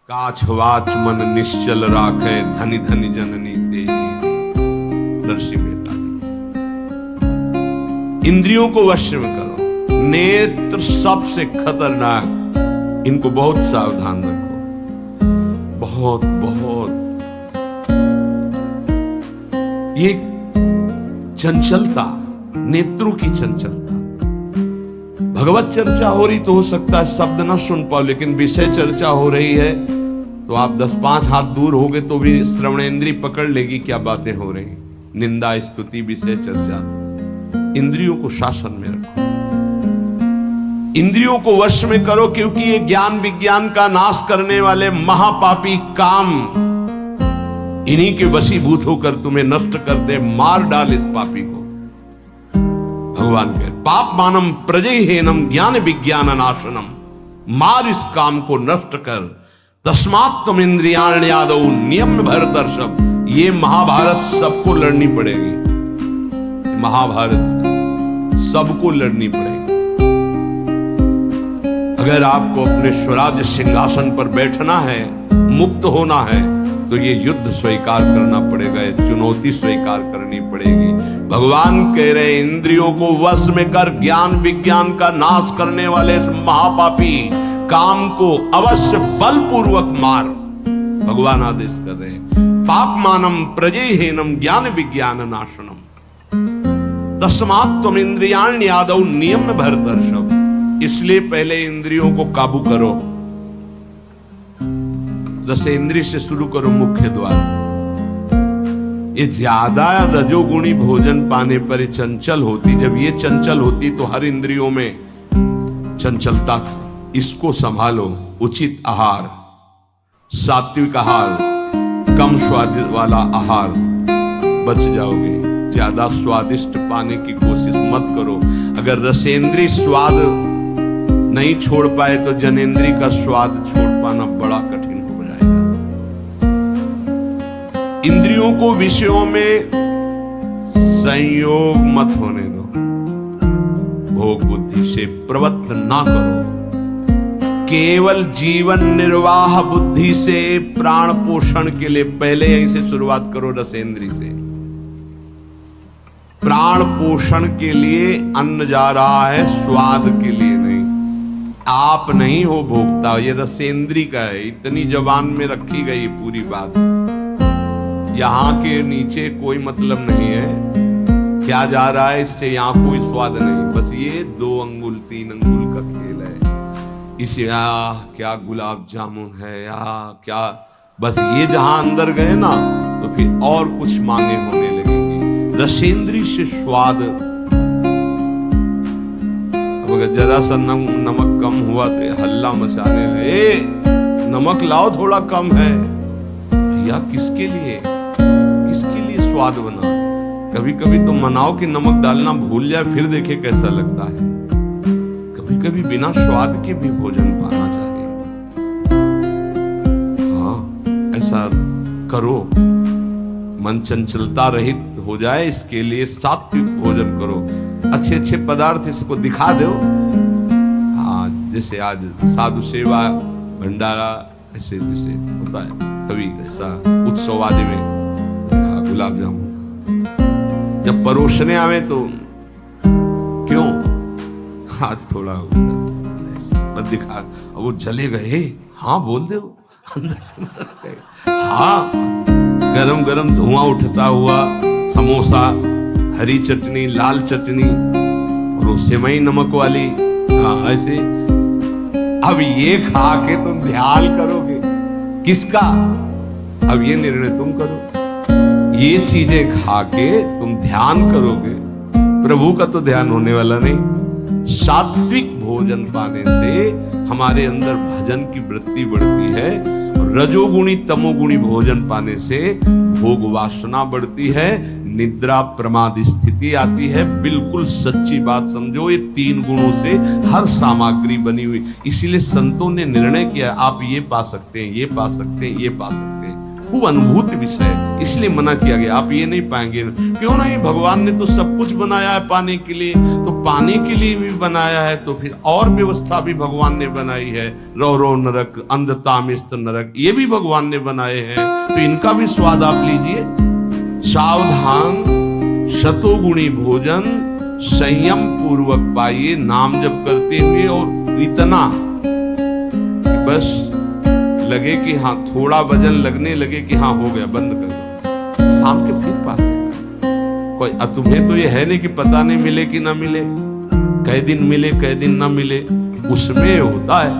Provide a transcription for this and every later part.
काछवाच मन निश्चल राखे, धनि धनि जननी तेरी। नरसिंह मेहता जी। इंद्रियों को वश में करो। नेत्र सबसे खतरनाक, इनको बहुत सावधान रखो, बहुत बहुत। ये चंचलता, नेत्रों की चंचलता। भगवत चर्चा हो रही तो हो सकता है शब्द ना सुन पाओ, लेकिन विषय चर्चा हो रही है तो आप 10-5 हाथ दूर होगे तो भी श्रवणेंद्रिय पकड़ लेगी क्या बातें हो रही। निंदा, स्तुति, विषय चर्चा। इंद्रियों को शासन में रखो, इंद्रियों को वश में करो, क्योंकि ये ज्ञान विज्ञान का नाश करने वाले महापापी काम इन्हीं के वशीभूत होकर तुम्हें नष्ट कर दे। मार डाल इस पापी को। भगवान कह, पाप मानम प्रजहेनम ज्ञान विज्ञान नाशनम। मार इस काम को, नष्ट कर। तस्मात् तुम इंद्रियाण्यादौ नियम भर दर्शक। ये महाभारत सबको लड़नी पड़ेगी, महाभारत सबको लड़नी पड़ेगी। अगर आपको अपने स्वराज्य सिंहासन पर बैठना है, मुक्त होना है, तो ये युद्ध स्वीकार करना पड़ेगा, ये चुनौती स्वीकार करनी पड़ेगी। भगवान कह रहे इंद्रियों को वश में कर, ज्ञान विज्ञान का नाश करने वाले इस महापापी काम को अवश्य बलपूर्वक मार। भगवान आदेश कर रहे हैं, पाप मानम प्रजहेनम ज्ञान विज्ञान नाशनम। तस्मात् तुम इंद्रियाण्यादौ नियम भर दर्शक। इसलिए पहले इंद्रियों को काबू करो। रसेंद्रिय से शुरू करो, मुख्य द्वार। ये ज्यादा रजोगुणी भोजन पाने पर चंचल होती। जब ये चंचल होती तो हर इंद्रियों में चंचलता थी। इसको संभालो। उचित आहार, सात्विक आहार, कम स्वाद वाला आहार, बच जाओगे। ज्यादा स्वादिष्ट पाने की कोशिश मत करो। अगर रसेंद्रिय स्वाद नहीं छोड़ पाए तो जनेंद्रिय का स्वाद छोड़ पाना बड़ा कठिन हो जाएगा। इंद्रियों को विषयों में संयोग मत होने दो। भोग बुद्धि से प्रवृत्त ना करो। केवल जीवन निर्वाह बुद्धि से प्राण पोषण के लिए पहले ऐसे शुरुआत करो। रसेंद्रिय से प्राण पोषण के लिए अन्न जा रहा है, स्वाद के लिए नहीं। आप नहीं हो भोक्ता, ये रसेंद्रिय का है। इतनी जबान में रखी गई पूरी बात। यहां के नीचे कोई मतलब नहीं है क्या जा रहा है, इससे यहां कोई स्वाद नहीं। बस ये 2 अंगुल 3 अंगुल का खेल है। इसे क्या गुलाब जामुन है या क्या, बस ये जहां अंदर गए ना तो फिर और कुछ मांगे होने लगेगी। रसेंद्रिय से स्वाद। अगर जरा सा नमक कम हुआ तो हल्ला मचाने लगे, नमक लाओ थोड़ा कम है। भैया किसके लिए स्वाद बना। कभी कभी तो मनाओ कि नमक डालना भूल जाए, फिर देखे कैसा लगता है। कभी कभी बिना स्वाद के भी भोजन पाना चाहिए। हाँ, ऐसा करो। मन चंचलता रहित हो जाए, इसके लिए सात्विक भोजन करो। अच्छे अच्छे पदार्थ इसको दिखा दो। हाँ, जैसे आज साधु सेवा भंडारा ऐसे जैसे होता है, कभी ऐसा उत्सव आदि में गुलाब जामुन जब परोसने आवे तो क्यों आज थोड़ा मत दिखा। वो चले गए, हाँ बोल दो अंदर से। हाँ, गरम गरम धुआं उठता हुआ समोसा, हरी चटनी, लाल चटनी और सेवई नमक वाली। हाँ ऐसे। अब ये खा के तुम ध्यान करोगे किसका? अब ये निर्णय तुम करो। ये चीजें खा के तुम ध्यान करोगे, प्रभु का तो ध्यान होने वाला नहीं। सात्विक भोजन पाने से हमारे अंदर भजन की वृत्ति बढ़ती है, और रजोगुणी तमोगुणी भोजन पाने से भोग वासना बढ़ती है, निद्रा प्रमाद स्थिति आती है। बिल्कुल सच्ची बात समझो। ये 3 गुणों से हर सामग्री बनी हुई। इसीलिए संतों ने निर्णय किया आप ये पा सकते हैं, ये पा सकते हैं, ये पा सकते हैं। खूब अनुभूति विषय, इसलिए मना किया गया। आप ये नहीं पाएंगे। क्यों नहीं? भगवान ने तो सब कुछ बनाया है पाने के लिए, तो पाने के लिए भी बनाया है, तो फिर और व्यवस्था भी भगवान ने बनाई है। रो रो नरक, अंधतामिस्त नरक, ये भी भगवान ने बनाए हैं, तो इनका भी स्वाद आप लीजिए। सावधान शतोगुणी भोजन संयम पूर्वक पाइए, नाम जप करते हुए, और इतना कि बस लगे कि हाँ, थोड़ा वजन लगने लगे कि हाँ हो गया, बंद कर दो, शाम के फिर पा कोई। अब तुम्हें तो ये है नहीं कि पता नहीं मिले कि ना मिले, कई दिन मिले कई दिन ना मिले, उसमें होता है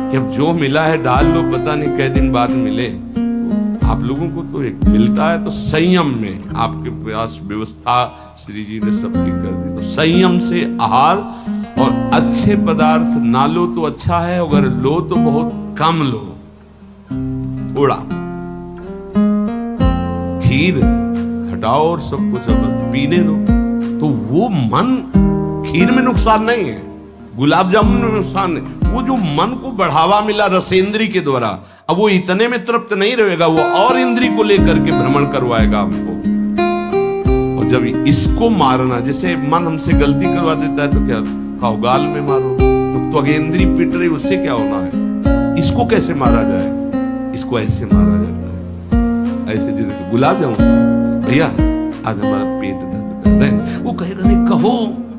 कि अब जो मिला है डाल लो, पता नहीं कई दिन बाद मिले। तो आप लोगों को तो एक मिलता है, तो संयम में आपके पास व्यवस्था श्री जी ने सबकी कर दी। तो संयम से आहार, और अच्छे पदार्थ ना लो तो अच्छा है, अगर लो तो बहुत कम लो, थोड़ा। खीर हटाओ और सब कुछ अब पीने दो, तो वो मन, खीर में नुकसान नहीं है, गुलाब जामुन में नुकसान नहीं, वो जो मन को बढ़ावा मिला रसेंद्री के द्वारा, अब वो इतने में तृप्त नहीं रहेगा, वो और इंद्री को लेकर के भ्रमण करवाएगा हमको। और जब इसको मारना, जैसे मन हमसे गलती करवा देता है तो क्या खाओ, गाल में मारो, तो त्वगेंद्री पिट रही, उससे क्या होना है? इसको कैसे मारा जाए? इसको ऐसे मारा जाता है, ऐसे। जैसे गुलाब जामुन, भैया आज हमारा पेट दर्द कर रहा है, वो कहेगा नहीं, कहो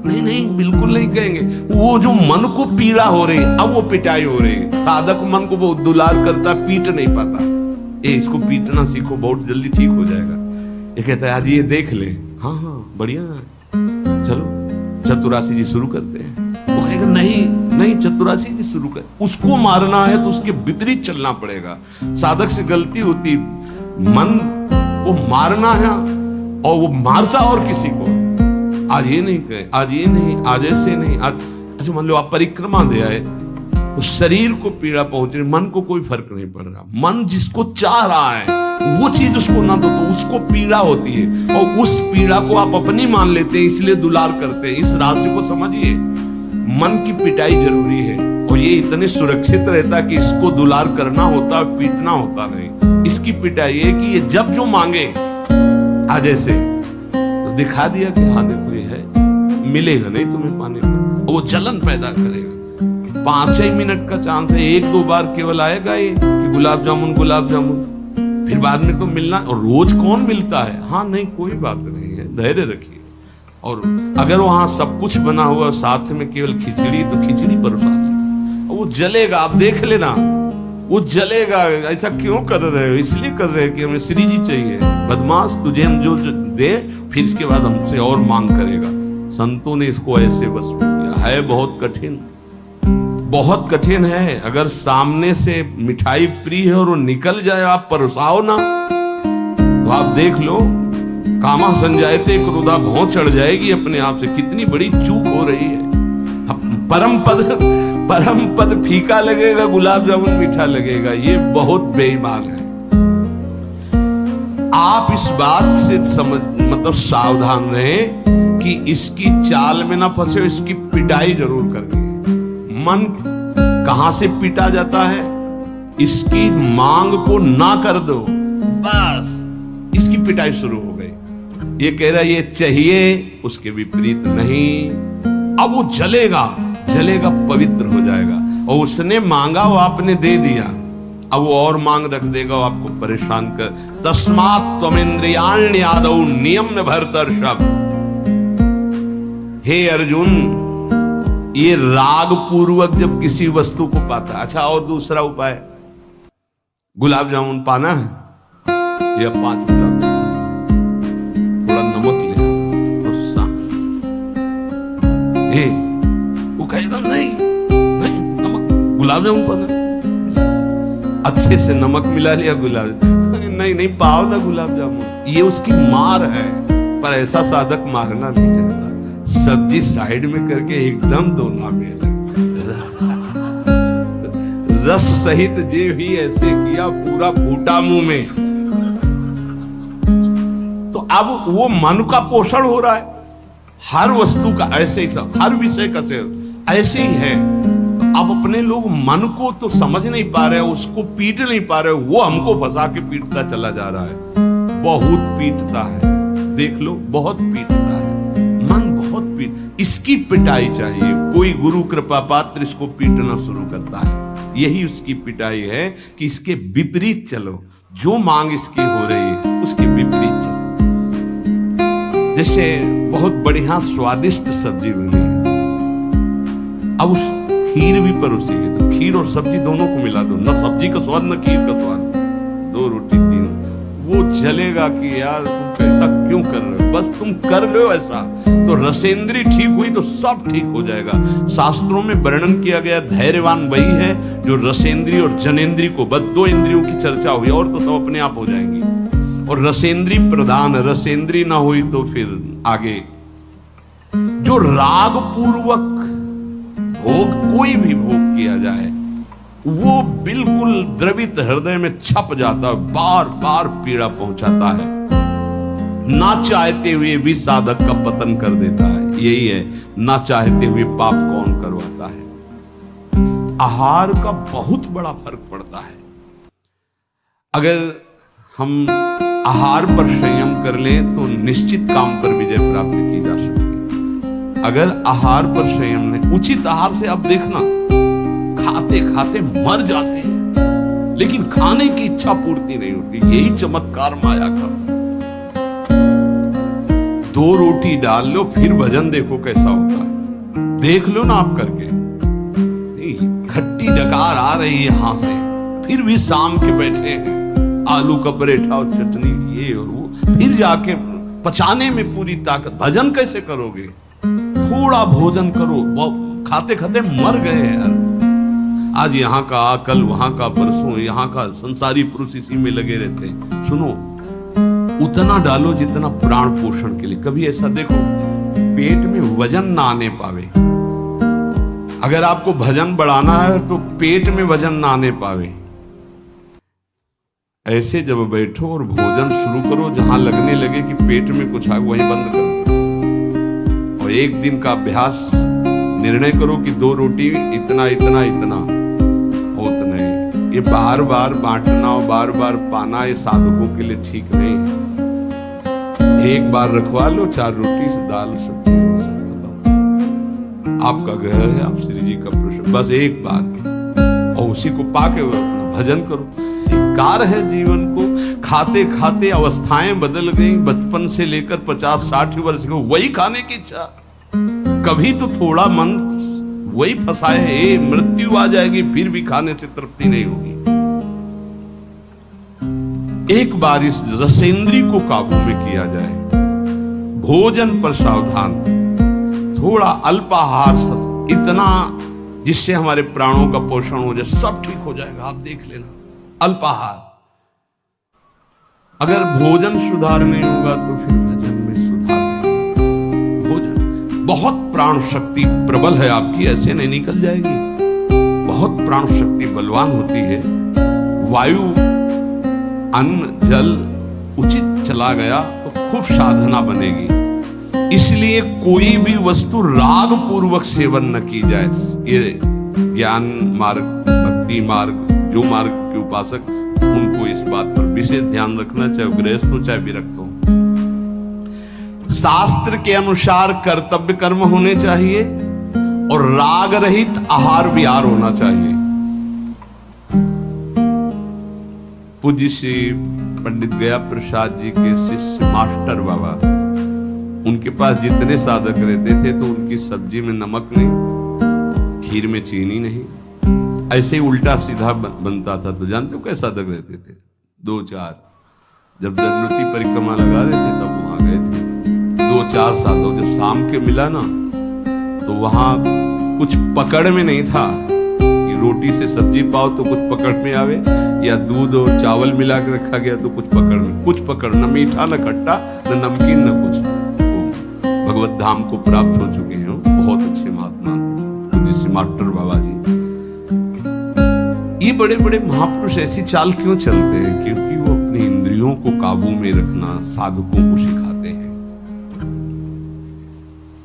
नहीं नहीं, बिल्कुल नहीं कहेंगे। वो जो मन को पीड़ा हो रही, अब वो पिटाई हो रही। साधक मन को बहुत दुलार करता, पीट नहीं पाता। इसको पीटना सीखो, बहुत जल्दी ठीक हो जाएगा। ये कहता है आज ये देख ले, हाँ हाँ बढ़िया, चलो चतुरासी जी शुरू करते हैं। वो कहेगा नहीं नहीं, चतुरासी जी शुरू कर। उसको मारना है तो उसके विपरीत चलना पड़ेगा। साधक से गलती होती, मन को मारना है, और वो मारता और किसी को। आज ये नहीं कहे, आज ये नहीं, आज ऐसे नहीं, आज अच्छा। मान लो आप परिक्रमा दे आए, तो शरीर को पीड़ा पहुंच रही, मन को कोई फर्क नहीं पड़ रहा। मन जिसको चाह रहा है वो चीज उसको ना दो तो उसको पीड़ा होती है, और उस पीड़ा को आप अपनी मान लेते हैं, इसलिए दुलार करते हैं। इस राशि को समझिए, मन की पिटाई जरूरी है, और ये इतने सुरक्षित रहता कि इसको दुलार करना होता, पीटना होता नहीं। इसकी पिटाई है कि ये जब जो मांगे, आज ऐसे तो दिखा दिया कि हाँ देखो ये है, मिलेगा नहीं तुम्हें पाने को, वो जलन पैदा करेगा। 5 ही मिनट का चांस है, 1-2 बार केवल आएगा ये कि गुलाब जामुन गुलाब जामुन, फिर बाद में तो मिलना। और रोज कौन मिलता है? हाँ नहीं, कोई बात नहीं है, धैर्य रखिए। और अगर वहां सब कुछ बना हुआ, साथ में केवल खिचड़ी, तो खिचड़ी परोसा लीजिए, वो जलेगा, आप देख लेना, वो जलेगा। ऐसा क्यों कर रहे हो? इसलिए कर रहे हैं कि हमें श्री जी चाहिए। बदमाश, तुझे हम जो दे, फिर इसके बाद हमसे और मांग करेगा। संतों ने इसको ऐसे बस में किया है। बहुत कठिन, बहुत कठिन है। अगर सामने से मिठाई प्रिय है और वो निकल जाए, आप परोसाओ ना, तो आप देख लो, कामा संजायते क्रोधा, भौं चढ़ जाएगी अपने आप से। कितनी बड़ी चूक हो रही है। परम पद फीका लगेगा, गुलाब जामुन मीठा लगेगा, ये बहुत बेईमान है। आप इस बात से मतलब सावधान रहें कि इसकी चाल में ना फंसे, इसकी पिटाई जरूर करनी है। मन कहां से पीटा जाता है? इसकी मांग को ना कर दो, बस इसकी पिटाई शुरू हो गई। ये कह रहा है ये चाहिए, उसके विपरीत नहीं। अब वो जलेगा, जलेगा, पवित्र हो जाएगा। और उसने मांगा, वो आपने दे दिया, अब वो और मांग रख देगा, वो आपको परेशान कर। तस्मात् त्वमिन्द्रियाण्यादौ नियम्य भरतर्षभ। हे अर्जुन, ये राग पूर्वक जब किसी वस्तु को पाता। अच्छा, और दूसरा उपाय, गुलाब जामुन पाना है, ये 5 गुलाब जामुन, थोड़ा नमक ले, वो कहेगा नहीं नहीं, नमक, गुलाब जामुन पाना, अच्छे से नमक मिला लिया, गुलाब नहीं नहीं, पाओ ना गुलाब जामुन। ये उसकी मार है, पर ऐसा साधक मारना नहीं चाहता। सब्जी साइड में करके एकदम दोना में रस सहित जीव ही ऐसे किया, पूरा फूटा मुंह में। तो अब वो मन का पोषण हो रहा है। हर वस्तु का ऐसे ही, सब हर विषय का से ऐसे ही है। अब अपने लोग मन को तो समझ नहीं पा रहे, उसको पीट नहीं पा रहे, वो हमको फंसा के पीटता चला जा रहा है। बहुत पीटता है, देख लो, बहुत पीटता है मन, बहुत पीट। इसकी पिटाई चाहिए। कोई गुरु कृपा पात्र इसको पीटना शुरू करता है, यही उसकी पिटाई है कि इसके विपरीत चलो, जो मांग इसकी हो रही है उसके विपरीत चलो। जैसे बहुत बढ़िया स्वादिष्ट सब्जी बनी है, अब उस खीर भी परोसेगी तो खीर और सब्जी दोनों को मिला दो, ना सब्जी का स्वाद ना खीर का स्वाद, 2 रोटी 3, वो चलेगा कि यार तुम ऐसा क्यों कर रहे हो, बस तुम कर लो ऐसा, तो रसेंद्री ठीक हुई तो सब ठीक हो जाएगा। शास्त्रों में वर्णन किया गया धैर्यवान वही है जो रसेंद्री और जनेंद्री को, बस 2 इंद्रियों की चर्चा हुई और तो सब अपने आप हो जाएंगी। और रसेंद्री प्रधान, रसेंद्री ना हुई तो फिर आगे जो राग पूर्वक भोग, कोई भी भोग किया जाए वो बिल्कुल द्रवित हृदय में छप जाता, बार बार पीड़ा पहुंचाता है, ना चाहते हुए भी साधक का पतन कर देता है। यही है, ना चाहते हुए पाप कौन करवाता है। आहार का बहुत बड़ा फर्क पड़ता है। अगर हम आहार पर संयम कर लें तो निश्चित काम पर विजय प्राप्त की जा सकती है। अगर आहार पर संयम नहीं, उचित आहार से आप देखना खाते खाते मर जाते हैं, लेकिन खाने की इच्छा पूर्ति नहीं होती। यही चमत्कार माया का। 2 रोटी डाल लो फिर भजन देखो कैसा होता है, देख लो ना आप करके। खट्टी डकार आ रही है यहां से, फिर भी शाम के बैठे हैं, आलू का पराठा और चटनी ये और वो, फिर जाके पचाने में पूरी ताकत। भजन कैसे करोगे? थोड़ा भोजन करो, खाते खाते मर गए यार। आज यहाँ का, कल वहां का, परसों यहाँ का, संसारी पुरुष इसी में लगे रहते हैं। सुनो, उतना डालो जितना प्राण पोषण के लिए। कभी ऐसा देखो पेट में वजन ना आने पावे। अगर आपको भजन बढ़ाना है तो पेट में वजन ना आने पावे। ऐसे जब बैठो और भोजन शुरू करो, जहां लगने लगे कि पेट में कुछ है वहीं बंद करो, और एक दिन का अभ्यास निर्णय करो कि 2 रोटी इतना इतना इतना होत नहीं। ये बार बार बांटना और बार बार पाना ये साधकों के लिए ठीक नहीं है। एक बार रखवा लो, 4 रोटी से दाल सब्जी, आपका घर है, आप श्री जी का प्रश्न, बस एक बार, और उसी को पाके अपना भजन करो। धिक्कार है जीवन को, खाते खाते अवस्थाएं बदल गई। बचपन से लेकर 50-60 वर्ष को वही खाने की इच्छा। कभी तो थोड़ा मन वही फंसाए, मृत्यु आ जाएगी फिर भी खाने से तृप्ति नहीं होगी। एक बार इस रसेंद्री को काबू में किया जाए, भोजन पर सावधान, थोड़ा अल्पाहार, इतना जिससे हमारे प्राणों का पोषण हो जाए, सब ठीक हो जाएगा। आप देख लेना, अल्पाहार। अगर भोजन सुधार नहीं होगा तो फिर भजन में सुधार नहीं। भोजन बहुत प्राण शक्ति प्रबल है आपकी, ऐसे नहीं निकल जाएगी। बहुत प्राण शक्ति बलवान होती है। वायु, अन्न, जल उचित चला गया तो खूब साधना बनेगी। इसलिए कोई भी वस्तु राग पूर्वक सेवन न की जाए। ये ज्ञान मार्ग, भक्ति मार्ग, जो मार्ग के उपासक, उनको इस बात पर विशेष ध्यान रखना, चाहे गृहस्थ हो चाहे विरक्त हो। शास्त्र के अनुसार कर्तव्य कर्म होने चाहिए और राग रहित आहार विहार होना चाहिए। पूज्य श्री पंडित गया प्रसाद जी के शिष्य मास्टर बाबा, उनके पास जितने साधक रहते थे तो उनकी सब्जी में नमक नहीं, खीर में चीनी नहीं, ऐसे ही उल्टा सीधा बनता था। तो जानते हो कैसे साधक रहते थे? 2-4 जब दंडवती परिक्रमा लगा रहे थे तब वहां गए थे। 2-4 साधक जब शाम के मिला ना तो वहां कुछ पकड़ में नहीं था कि रोटी से सब्जी पाओ तो कुछ पकड़ में आवे, या दूध और चावल मिला के रखा गया तो कुछ पकड़ में, कुछ पकड़, न मीठा न खट्टा न नमकीन न कुछ। भगवत धाम को प्राप्त हो चुके हैं बहुत अच्छे महात्मा जिससे मास्टर बाबा जी। ये बड़े बड़े महापुरुष ऐसी चाल क्यों चलते हैं? क्योंकि वो अपनी इंद्रियों को काबू में रखना साधकों को सिखाते हैं।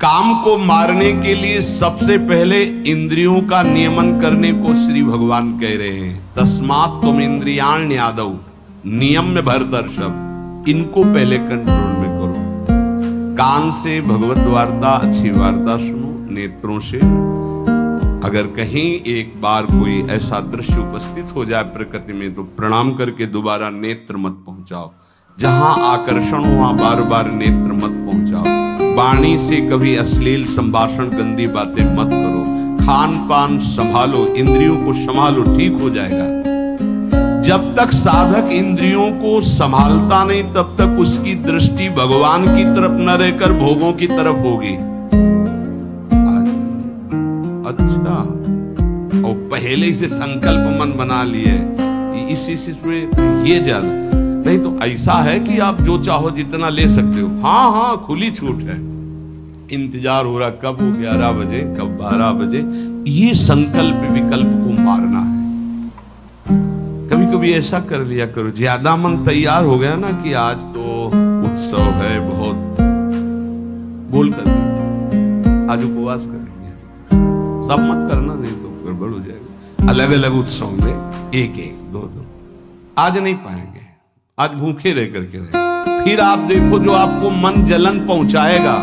काम को मारने के लिए सबसे पहले इंद्रियों का नियमन करने को श्री भगवान कह रहे हैं। तस्मात् तुम इंद्रियाण्यादौ, नियम में भर दर्शक, इनको पहले कंट्रोल में करो। कान से भगवत वार्ता, अच्छी वार्ता सुनो, नेत्रों से अगर कहीं एक बार कोई ऐसा दृश्य उपस्थित हो जाए प्रकृति में तो प्रणाम करके दोबारा नेत्र मत पहुंचाओ। जहां आकर्षण हो वहां बार बार नेत्र मत पहुंचाओ। वाणी से कभी अश्लील संभाषण, गंदी बातें मत करो। खान पान संभालो, इंद्रियों को संभालो, ठीक हो जाएगा। जब तक साधक इंद्रियों को संभालता नहीं तब तक उसकी दृष्टि भगवान की तरफ न रहकर भोगों की तरफ होगी। अच्छा, और पहले से संकल्प मन बना लिए इस में ये ज्यादा नहीं तो ऐसा है कि आप जो चाहो जितना ले सकते हो। हाँ हाँ, खुली छूट है। इंतजार हो रहा कब हो 11 बजे, कब 12 बजे। ये संकल्प विकल्प को मारना है। कभी कभी ऐसा कर लिया करो, ज्यादा मन तैयार हो गया ना कि आज तो उत्सव है बहुत, बोल कर आज उपवास करेंगे। सब मत करना, नहीं तो गड़बड़ हो जाएगा। अलग अलग उत्सव में एक एक दो दो आज नहीं पाएंगे, आज भूखे रह करके रहे। फिर आप देखो जो आपको मन जलन पहुंचाएगा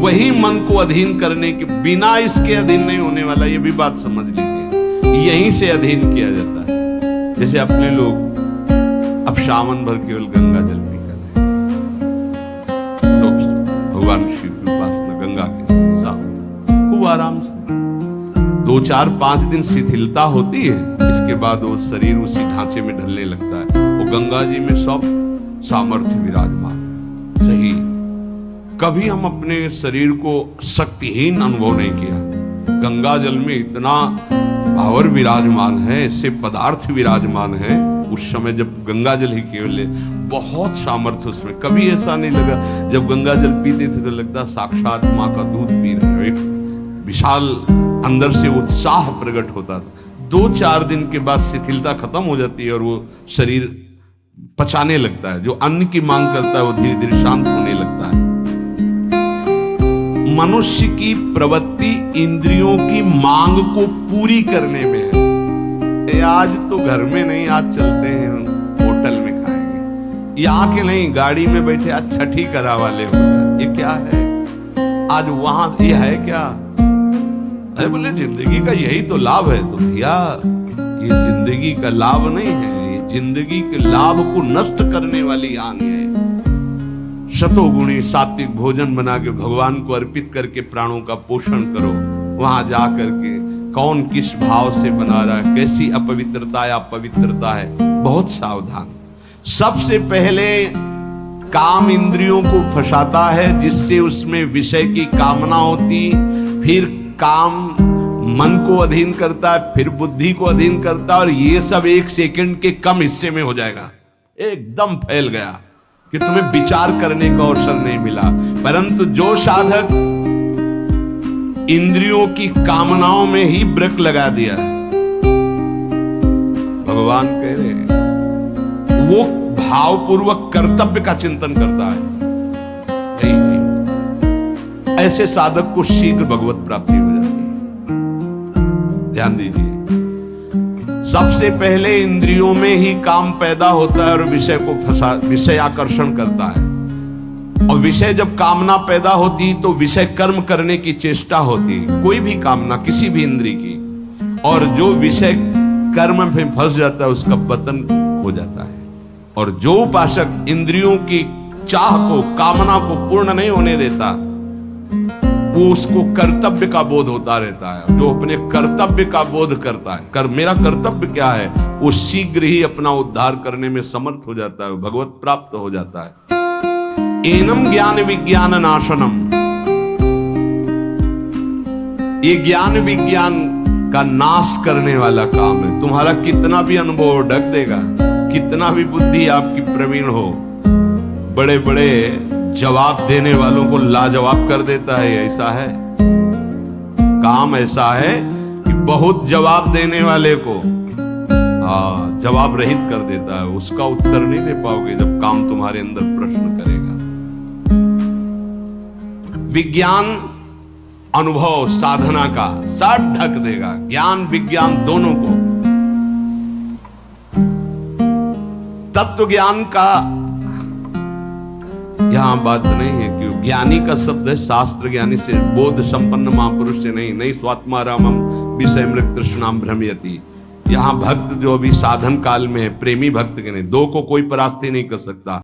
वही मन को अधीन करने के बिना इसके अधीन नहीं होने वाला। ये भी बात समझ लीजिए, यहीं से अधीन किया जाता है। जैसे अपने लोग अब सावन भर केवल गंगा जल पी कर रहे, लोग भगवान शिव की उपासना गंगा के साथ खूब आराम से 2 4 5 दिन शिथिलता होती है, इसके बाद वो शरीर उसी ढांचे में ढलने लगता है। वो गंगा जी में सब सामर्थ्य विराजमान है। सही, कभी हम अपने शरीर को शक्तिहीन अनुभव नहीं किया। गंगा जल में इतना पावर विराजमान है, ऐसे पदार्थ विराजमान है। उस समय जब गंगा जल ही केवल बहुत सामर्थ्य उसमें, कभी ऐसा नहीं लगा। जब गंगा जल पीते थे तो लगता साक्षात माँ का दूध पी रहे हैं। एक विशाल अंदर से उत्साह प्रकट होता था। 2 4 दिन के बाद शिथिलता खत्म हो जाती है और वो शरीर पचाने लगता है। जो अन्न की मांग करता है वो धीरे धीरे शांत होने लगता है। मनुष्य की प्रवृत्ति इंद्रियों की मांग को पूरी करने में है। आज तो घर में नहीं, आज चलते हैं होटल में खाएंगे। यहाँ के नहीं, गाड़ी में बैठे आज छठी करा वाले होटल। ये क्या है? आज वहां ये है क्या? अरे बोले जिंदगी का यही तो लाभ है। तो भैया ये जिंदगी का लाभ नहीं है, ये जिंदगी के लाभ को नष्ट करने वाली हानि है। शतोगुणी सात्विक भोजन बना के भगवान को अर्पित करके प्राणों का पोषण करो। वहां जा करके कौन किस भाव से बना रहा है, कैसी अपवित्रता या पवित्रता है, बहुत सावधान। सबसे पहले काम इंद्रियों को फंसाता है जिससे उसमें विषय की कामना होती, फिर काम मन को अधीन करता है, फिर बुद्धि को अधीन करता है, और ये सब 1 सेकंड के कम हिस्से में हो जाएगा। एकदम फैल गया कि तुम्हें विचार करने का अवसर नहीं मिला। परंतु जो साधक इंद्रियों की कामनाओं में ही ब्रेक लगा दिया, भगवान कह रहे हैं वो भावपूर्वक कर्तव्य का चिंतन करता है। नहीं, ऐसे साधक को शीघ्र भगवत प्राप्ति हो जाती है। ध्यान दीजिए, सबसे पहले इंद्रियों में ही काम पैदा होता है और विषय को विषय आकर्षण करता है। और विषय जब कामना पैदा होती तो विषय कर्म करने की चेष्टा होती, कोई भी कामना किसी भी इंद्रिय की। और जो विषय कर्म में फंस जाता है उसका पतन हो जाता है। और जो उपासक इंद्रियों की चाह को, कामना को पूर्ण नहीं होने देता, वो उसको कर्तव्य का बोध होता रहता है। जो अपने कर्तव्य का बोध करता है, मेरा कर्तव्य क्या है, वो शीघ्र ही अपना उद्धार करने में समर्थ हो जाता है, भगवत प्राप्त हो जाता है। एनम ज्ञान विज्ञान नाशनम, ये ज्ञान विज्ञान का नाश करने वाला काम है। तुम्हारा कितना भी अनुभव ढक देगा, कितना भी बुद्धि आपकी प्रवीण हो, बड़े बड़े जवाब देने वालों को लाजवाब कर देता है। ऐसा है, काम ऐसा है कि बहुत जवाब देने वाले को जवाब रहित कर देता है। उसका उत्तर नहीं दे पाओगे जब काम तुम्हारे अंदर प्रश्न करेगा। विज्ञान अनुभव साधना का सब ढक देगा, ज्ञान विज्ञान दोनों को। तत्व ज्ञान का यहां बात नहीं है, क्यों ज्ञानी का शब्द है शास्त्र ज्ञानी से, बोध संपन्न महापुरुष से नहीं स्वात्मारामम विषय मृत तृष्णाम भ्रमयति। यहां भक्त जो अभी साधन काल में है, प्रेमी भक्त के नहीं, दो को कोई परास्ती नहीं कर सकता।